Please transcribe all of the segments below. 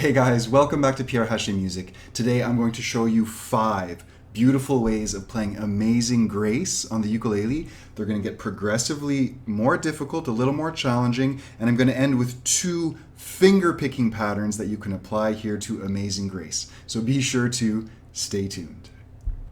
Hey guys, welcome back to Pierre Hache Music. Today I'm going to show you 5 beautiful ways of playing Amazing Grace on the ukulele. They're going to get progressively more difficult, a little more challenging, and I'm going to end with 2 finger picking patterns that you can apply here to Amazing Grace. So be sure to stay tuned.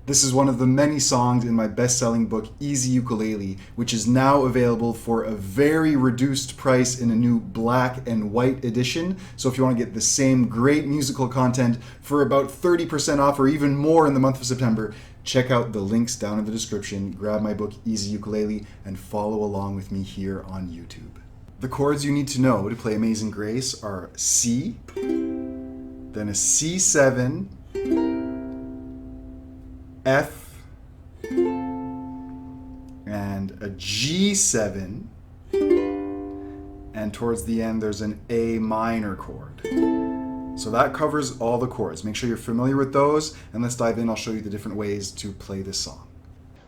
This is one of the many songs in my best-selling book, Easy Ukulele, which is now available for a very reduced price in a new black and white edition. So if you want to get the same great musical content for about 30% off or even more in the month of September, check out the links down in the description, grab my book, Easy Ukulele, and follow along with me here on YouTube. The chords you need to know to play Amazing Grace are C, then a C7, F, and a G7, and towards the end there's an A minor chord. So that covers all the chords. Make sure you're familiar with those, and let's dive in. I'll show you the different ways to play this song.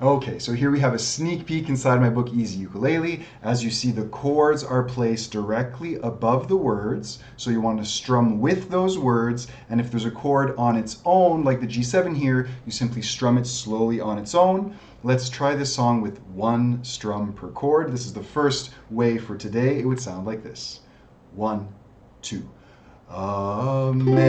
Okay, so here we have a sneak peek inside my book, Easy Ukulele. As you see, the chords are placed directly above the words, so you want to strum with those words, and if there's a chord on its own, like the G7 here, you simply strum it slowly on its own. Let's try this song with 1 strum per chord. This is the first way for today. It would sound like this. 1, 2. Amazing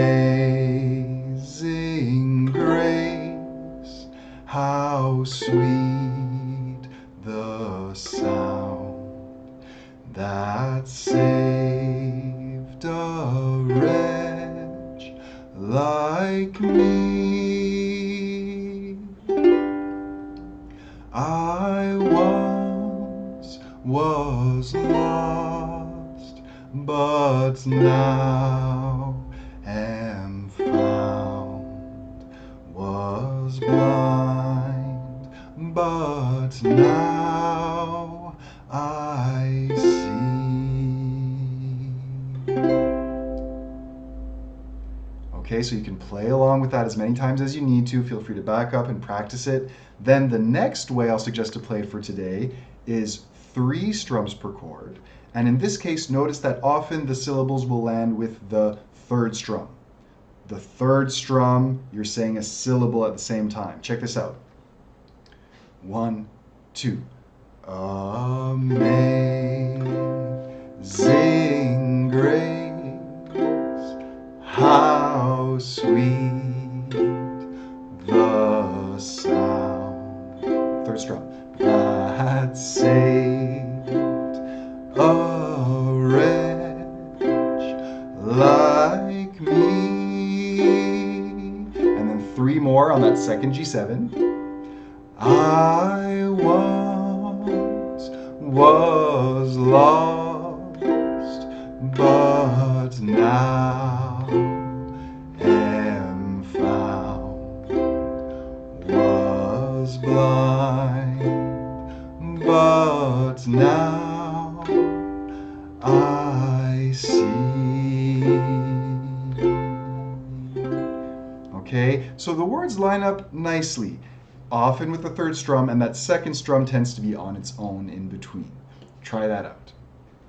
grace, how sweet the sound that saved a wretch like me. I once was lost, but now am found, was blind, but now I see. Okay, so you can play along with that as many times as you need to. Feel free to back up and practice it. Then the next way I'll suggest to play it for today is 3 strums per chord. And in this case, notice that often the syllables will land with the 3rd strum. The 3rd strum, you're saying a syllable at the same time. Check this out. 1, 2. Amazing grace, how sweet the sound. 3rd strum. That saved a wretch like me. And then 3 more on that 2nd G7. I once was lost, but now am found, was blind, but now I see. Okay, so the words line up nicely, often with the 3rd strum, and that 2nd strum tends to be on its own in between. Try that out.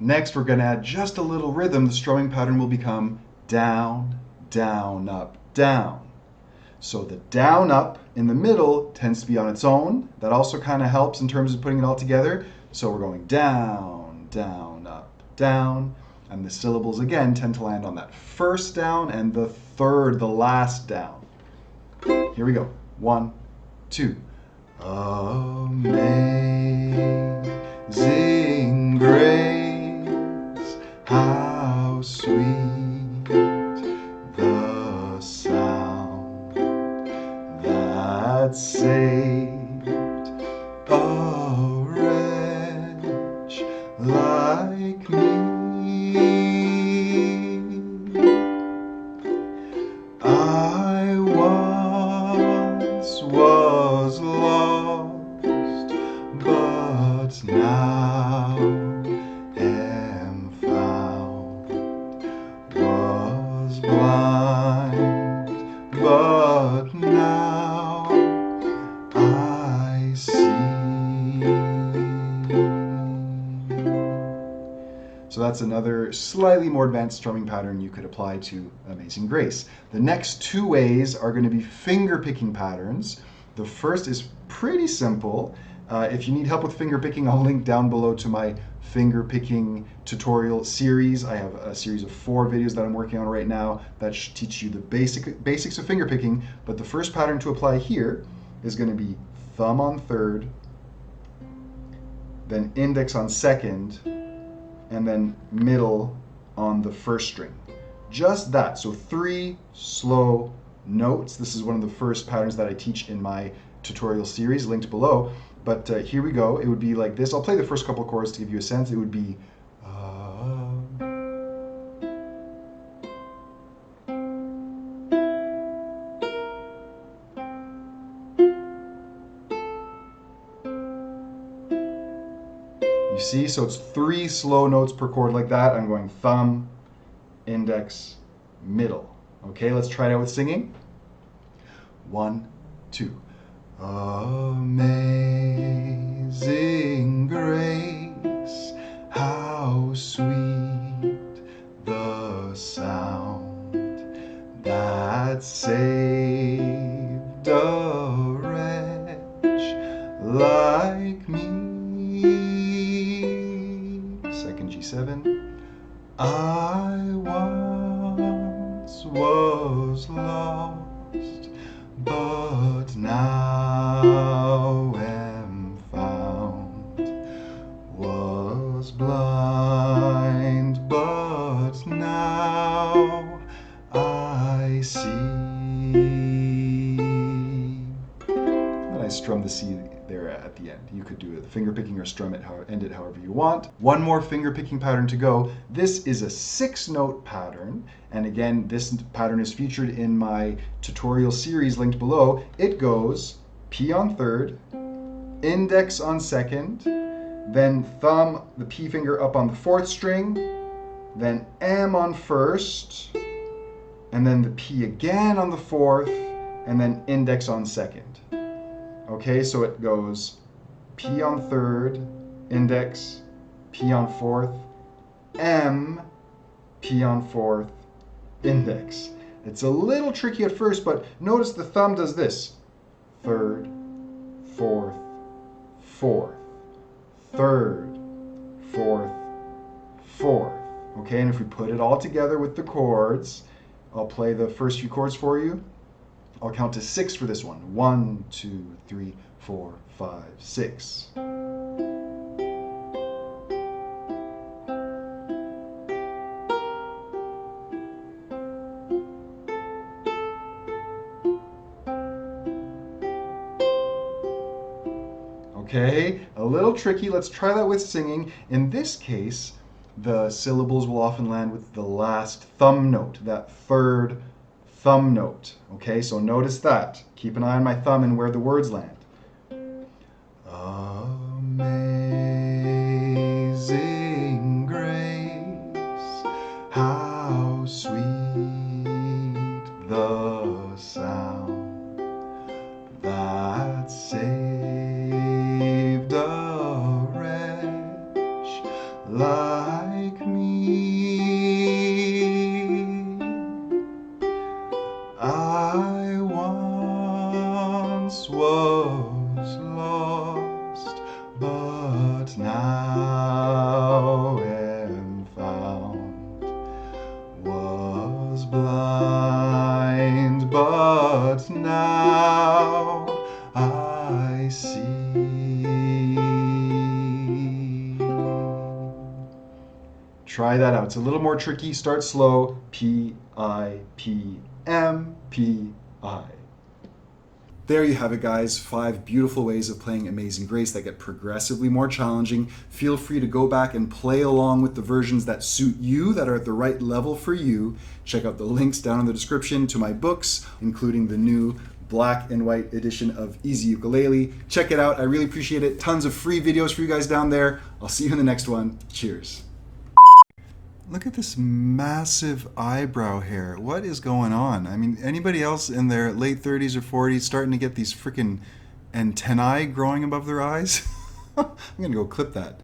Next, we're going to add just a little rhythm. The strumming pattern will become down, down, up, down. So the down, up in the middle tends to be on its own. That also kind of helps in terms of putting it all together. So we're going down, down, up, down. And the syllables again tend to land on that 1st down and the 3rd, the last down. Here we go. 1, 2. Amazing grace, how sweet the sound that saved a wretch like me. I once was lost, but now am found, was blind, but now I see. So that's that's another slightly more advanced strumming pattern you could apply to Amazing Grace. The next two ways are going to be finger picking patterns. The first is pretty simple. If you need help with finger picking, I'll link down below to my finger picking tutorial series. I have a series of 4 videos that I'm working on right now that should teach you the basics of finger picking. But the first pattern to apply here is going to be thumb on third, then index on second, and then middle on the first string. Just that. So 3 slow notes. This is one of the first patterns that I teach in my tutorial series, linked below. But here we go. It would be like this. I'll play the first couple chords to give you a sense. It would be you see, so it's 3 slow notes per chord like that. I'm going thumb, index, middle. Okay, let's try it out with singing. 1, 2. Amazing grace, how sweet the sound that saved a wretch like me. Second G7. I once was lost, but now am found. Was blind, but now I see. And I strum the C there at the end. You could do it finger picking or strum it, end it however you want. One more finger picking pattern to go. This is a 6-note pattern, and again, this pattern is featured in my tutorial series linked below. It goes P on third, index on second, then thumb, the P finger up on the 4th string, then M on first, and then the P again on the 4th, and then index on second. Okay, so it goes P on third, index, P on 4th, M, P on 4th, index. It's a little tricky at first, but notice the thumb does this. 3rd, 4th, 4th, 3rd, 4th, 4th. Okay, and if we put it all together with the chords, I'll play the first few chords for you. I'll count to 6 for this one. 1, 2, 3, 4, 5, 6. Okay, a little tricky. Let's try that with singing. In this case, the syllables will often land with the last thumb note, that 3rd thumb note. Okay, so notice that. Keep an eye on my thumb and where the words land. Amazing grace, how sweet the sound that saved a wretch like me. I once was lost, but now am found. Was blind, but now I see. Try that out. It's a little more tricky. Start slow. P, I, P, M, P, I. There you have it, guys. 5 beautiful ways of playing Amazing Grace that get progressively more challenging. Feel free to go back and play along with the versions that suit you, that are at the right level for you. Check out the links down in the description to my books, including the new black and white edition of Easy Ukulele. Check it out. I really appreciate it. Tons of free videos for you guys down there. I'll see you in the next one. Cheers. Look at this massive eyebrow hair. What is going on? I mean, anybody else in their late 30s or 40s starting to get these freaking antennae growing above their eyes? I'm gonna go clip that.